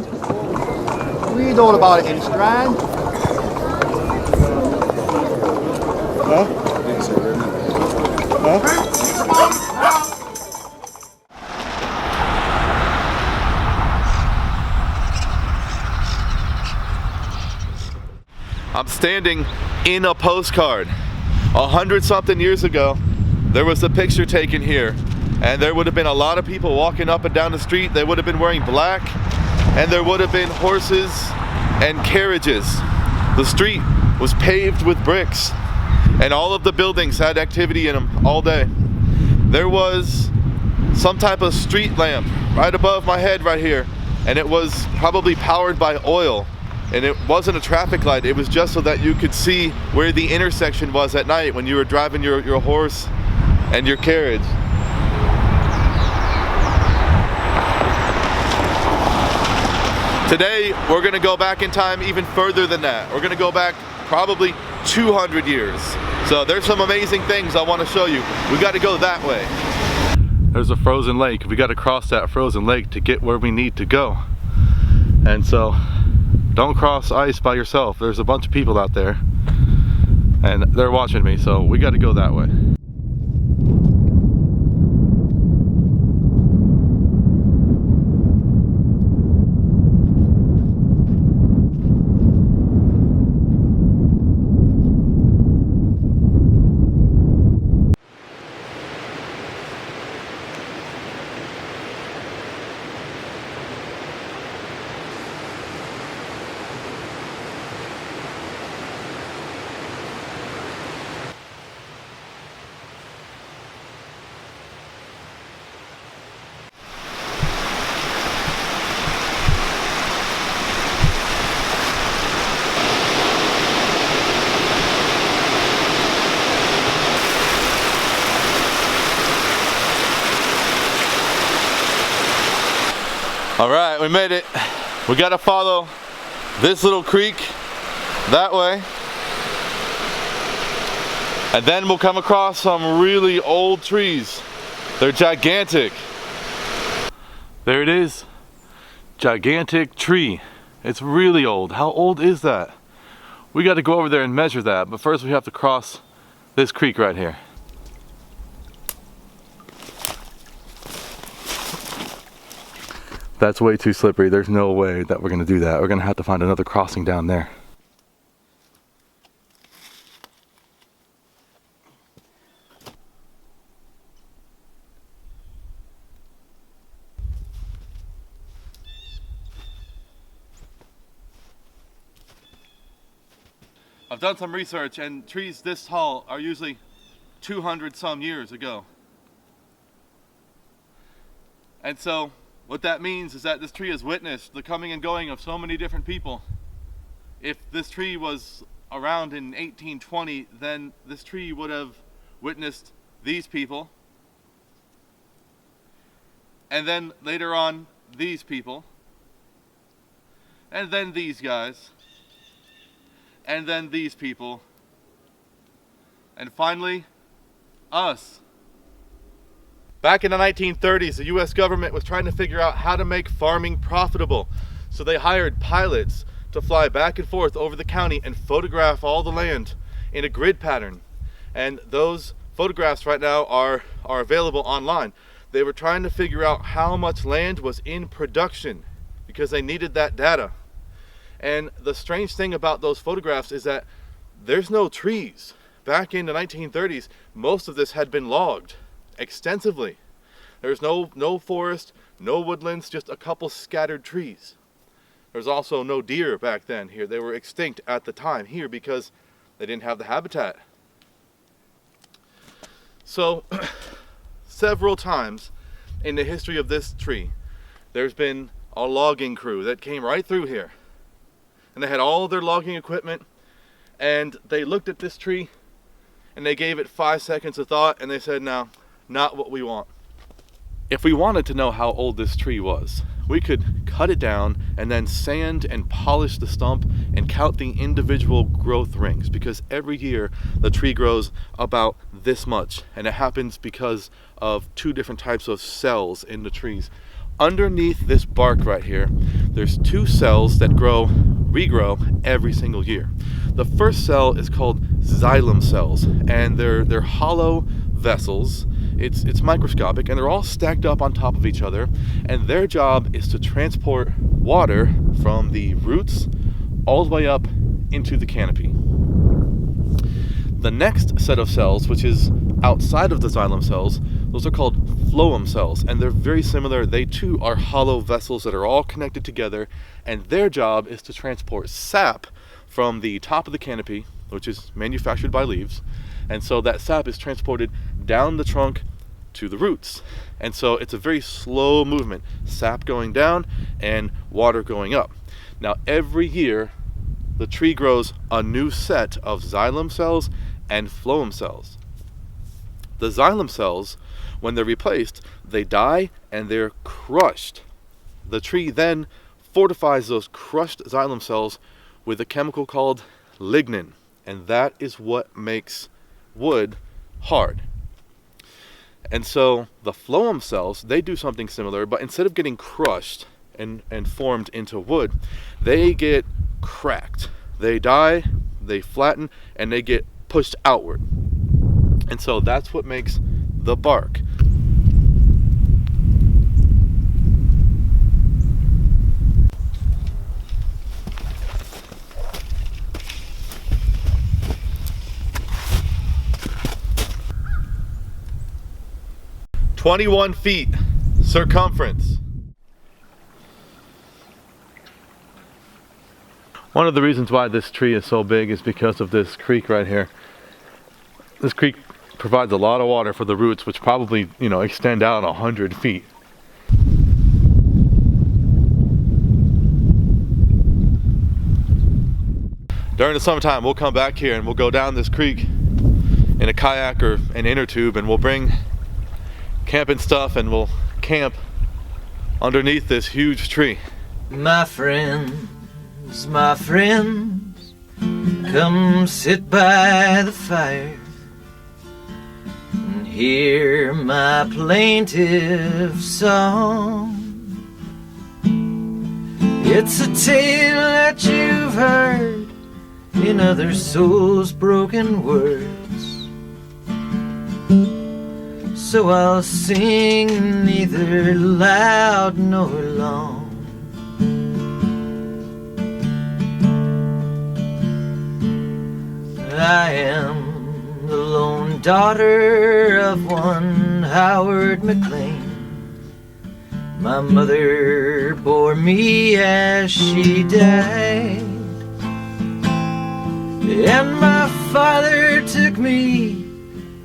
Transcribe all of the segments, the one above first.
Strand. Read all about it in Strand. Huh? Huh? I'm standing in a postcard. 100-something years ago, there was a picture taken here, and there would have been a lot of people walking up and down the street. They would have been wearing black, and there would have been horses and carriages. The street was paved with bricks, and all of the buildings had activity in them all day. There was some type of street lamp right above my head right here, and it was probably powered by oil. And it wasn't a traffic light, it was just so that you could see where the intersection was at night when you were driving your horse and your carriage. Today, we're gonna go back in time even further than that. We're gonna go back probably 200 years. So there's some amazing things I wanna show you. We gotta go that way. There's a frozen lake. We gotta cross that frozen lake to get where we need to go. And so, don't cross ice by yourself. There's a bunch of people out there and they're watching me, so we got to go that way. All right, we made it. We gotta follow this little creek that way. And then we'll come across some really old trees. They're gigantic. There it is. Gigantic tree. It's really old. How old is that? We gotta go over there and measure that, but first we have to cross this creek right here. That's way too slippery. There's no way that we're gonna do that. We're gonna have to find another crossing down there. I've done some research, and trees this tall are usually 200 some years ago. And so what that means is that this tree has witnessed the coming and going of so many different people. If this tree was around in 1820, then this tree would have witnessed these people, and then later on these people, and then these guys, and then these people, and finally us. Back in the 1930s, the US government was trying to figure out how to make farming profitable. So they hired pilots to fly back and forth over the county and photograph all the land in a grid pattern. And those photographs right now are available online. They were trying to figure out how much land was in production because they needed that data. And the strange thing about those photographs is that there's no trees. Back in the 1930s, most of this had been logged extensively. There's no forest, no woodlands, just a couple scattered trees. There's also no deer back then here. They were extinct at the time here because they didn't have the habitat. So several times in the history of this tree, there's been a logging crew that came right through here. And they had all their logging equipment, and they looked at this tree and they gave it 5 seconds of thought, and they said, no, not what we want. If we wanted to know how old this tree was, we could cut it down and then sand and polish the stump and count the individual growth rings, because every year the tree grows about this much, and it happens because of two different types of cells in the trees. Underneath this bark right here, there's two cells that regrow every single year. The first cell is called xylem cells, and they're hollow vessels. It's microscopic, and they're all stacked up on top of each other, and their job is to transport water from the roots all the way up into the canopy. The next set of cells, which is outside of the xylem cells, those are called phloem cells, and they're very similar. They too are hollow vessels that are all connected together, and their job is to transport sap from the top of the canopy, which is manufactured by leaves, and so that sap is transported down the trunk to the roots. And so it's a very slow movement, sap going down and water going up. Now every year the tree grows a new set of xylem cells and phloem cells. The xylem cells, when they're replaced, they die and they're crushed. The tree then fortifies those crushed xylem cells with a chemical called lignin, and that is what makes wood hard. And so the phloem cells, they do something similar, but instead of getting crushed and formed into wood, they get cracked. They die, they flatten, and they get pushed outward. And so that's what makes the bark. "21 feet circumference." One of the reasons why this tree is so big is because of this creek right here. This creek provides a lot of water for the roots, which probably, extend out 100 feet. During the summertime, we'll come back here and we'll go down this creek in a kayak or an inner tube, and we'll bring camping stuff and we'll camp underneath this huge tree. My friends, come sit by the fire and hear my plaintive song. It's a tale that you've heard in other souls' broken words, so I'll sing neither loud nor long. I am the lone daughter of one Howard McLean. My mother bore me as she died, and my father took me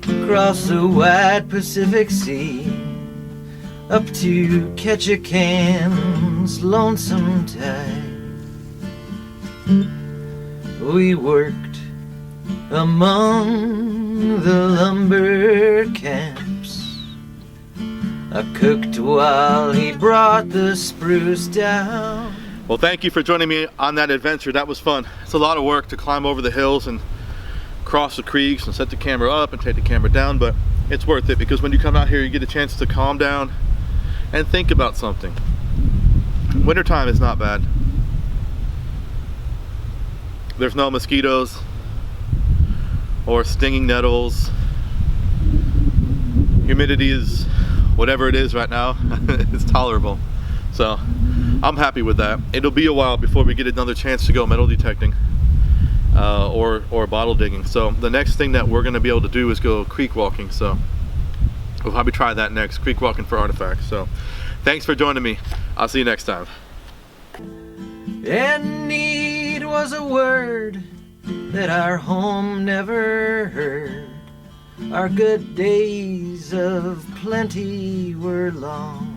across the wide Pacific Sea up to Ketchikan's lonesome tide. We worked among the lumber camps. I cooked while he brought the spruce down. Well, thank you for joining me on that adventure. That was fun. It's a lot of work to climb over the hills and cross the creeks and set the camera up and take the camera down, but it's worth it because when you come out here you get a chance to calm down and think about something. Wintertime is not bad. There's no mosquitoes or stinging nettles. Humidity is whatever it is right now. It's tolerable, so I'm happy with that. It'll be a while before we get another chance to go metal detecting or bottle digging. So the next thing that we're going to be able to do is go creek walking, so we'll probably try that next, creek walking for artifacts. So thanks for joining me. I'll see you next time. And need was a word that our home never heard. Our good days of plenty were long.